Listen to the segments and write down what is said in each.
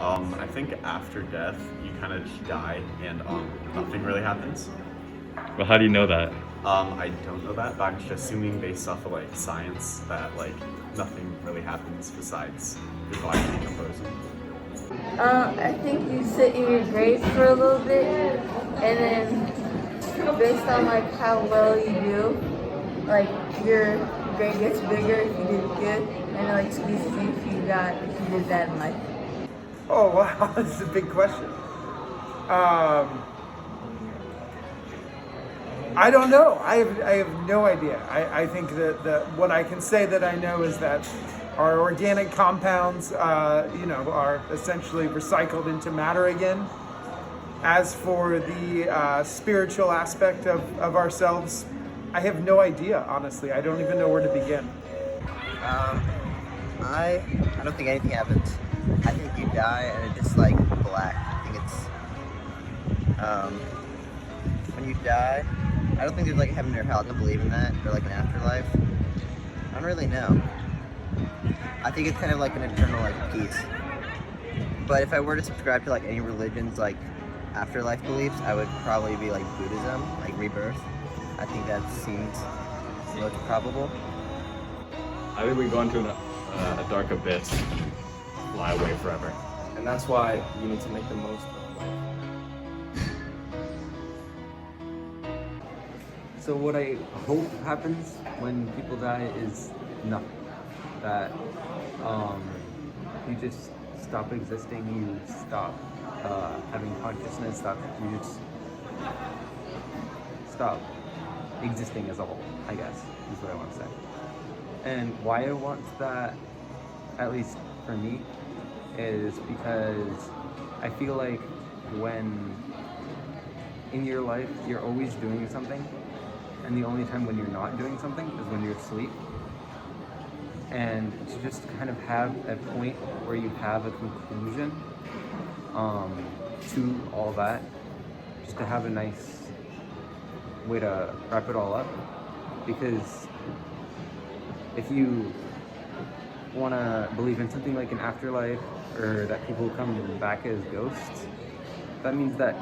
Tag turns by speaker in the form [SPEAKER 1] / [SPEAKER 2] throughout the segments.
[SPEAKER 1] I think after death, you kind of just die and nothing really happens.
[SPEAKER 2] Well, how do you know that?
[SPEAKER 1] I don't know that, but I'm just assuming based off of like science that like nothing really happens besides your body decomposing.
[SPEAKER 3] I think you sit in your grave for a little bit, and then based on like how well you do, like your grave gets bigger if you did good, and it like squeezes you if you did bad in life.
[SPEAKER 4] Oh wow, this is a big question. I don't know. I have no idea. I think that what I can say that I know is that our organic compounds, are essentially recycled into matter again. As for the spiritual aspect of ourselves, I have no idea. Honestly, I don't even know where to begin.
[SPEAKER 5] I don't think anything happens. I think you die and it's just like black. I think it's when you die. I don't think there's like a heaven or hell. I don't believe in that or like an afterlife. I don't really know. I think it's kind of like an eternal like peace. But if I were to subscribe to like any religion's like afterlife beliefs, I would probably be like Buddhism, like rebirth. I think that seems most probable.
[SPEAKER 2] I think we go into a dark abyss, lie away forever.
[SPEAKER 6] And that's why you need to make the most of life.
[SPEAKER 7] So what I hope happens when people die is nothing. That you just stop existing, you stop having consciousness, you just stop existing as a whole, I guess, is what I want to say. And why I want that, at least for me, is because I feel like when in your life you're always doing something, and the only time when you're not doing something is when you're asleep. And to just kind of have a point where you have a conclusion to all that, just to have a nice way to wrap it all up. Because if you want to believe in something like an afterlife, or that people come back as ghosts, that means that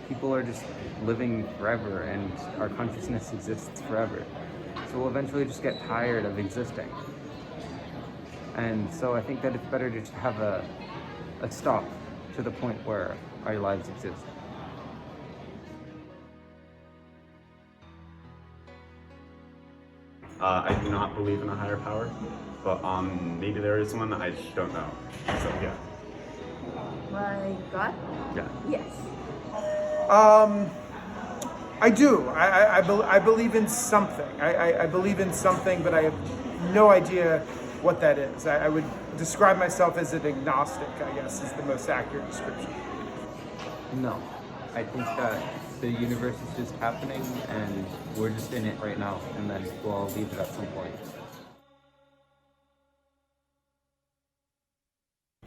[SPEAKER 7] people are just living forever and our consciousness exists forever. So we'll eventually just get tired of existing. And so I think that it's better to just have a stop to the point where our lives exist.
[SPEAKER 1] I do not believe in a higher power, but maybe there is one. I just don't know. So yeah.
[SPEAKER 3] My God?
[SPEAKER 2] Yeah.
[SPEAKER 3] Yes.
[SPEAKER 4] I do. I believe in something. I believe in something, but I have no idea what that is. I would describe myself as an agnostic, I guess, is the most accurate description.
[SPEAKER 7] No, I think that the universe is just happening and we're just in it right now, and then we'll all leave it at some point.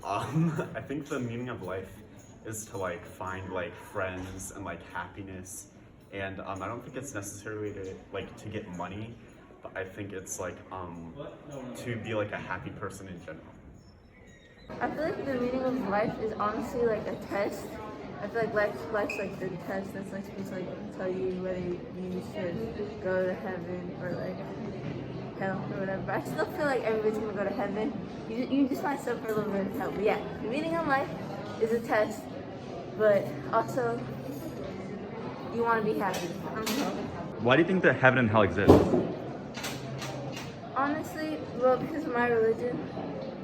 [SPEAKER 1] I think the meaning of life is to like find like friends and like happiness, and I don't think it's necessarily to get money, but I think it's like to be like a happy person in general.
[SPEAKER 3] I feel like the meaning of life is honestly like a test. I feel like life's like the test that's like supposed to like tell you whether you should go to heaven or like hell or whatever. But I still feel like everybody's gonna go to heaven. You just might suffer a little bit of hell. But yeah, the meaning of life is a test, but also you want to be happy. I don't know.
[SPEAKER 2] Why do you think that heaven and hell exist?
[SPEAKER 3] Honestly, well, because of my religion,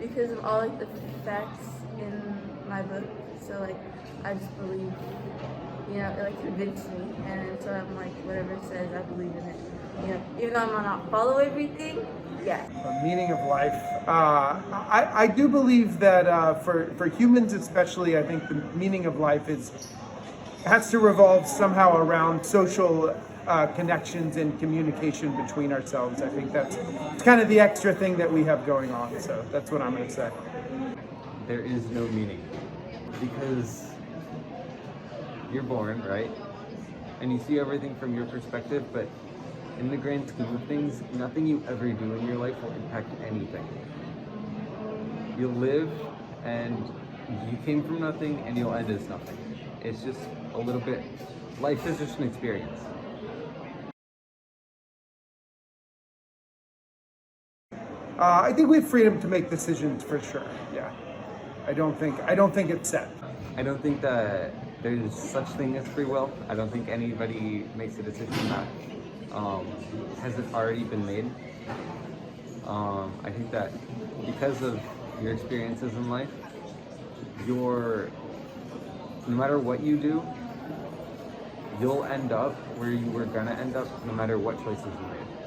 [SPEAKER 3] because of all like the facts in my book. So like, I just believe, it like convinced me, and so I'm like, whatever it says, I believe in it. Even though I might not follow everything, yeah.
[SPEAKER 4] The meaning of life. I do believe that for humans especially, I think the meaning of life has to revolve somehow around social connections and communication between ourselves. I think it's kind of the extra thing that we have going on. So that's what I'm going to say.
[SPEAKER 7] There is no meaning, because you're born, right? And you see everything from your perspective, but in the grand scheme of things, nothing you ever do in your life will impact anything. You'll live and you came from nothing and you'll end as nothing. It's just a little bit, life is just an experience.
[SPEAKER 4] I think we have freedom to make decisions for sure. Yeah, I don't think it's set.
[SPEAKER 7] I don't think that there's such thing as free will. I don't think anybody makes a decision that hasn't already been made. I think that because of your experiences in life, no matter what you do, you'll end up where you were gonna end up no matter what choices you made.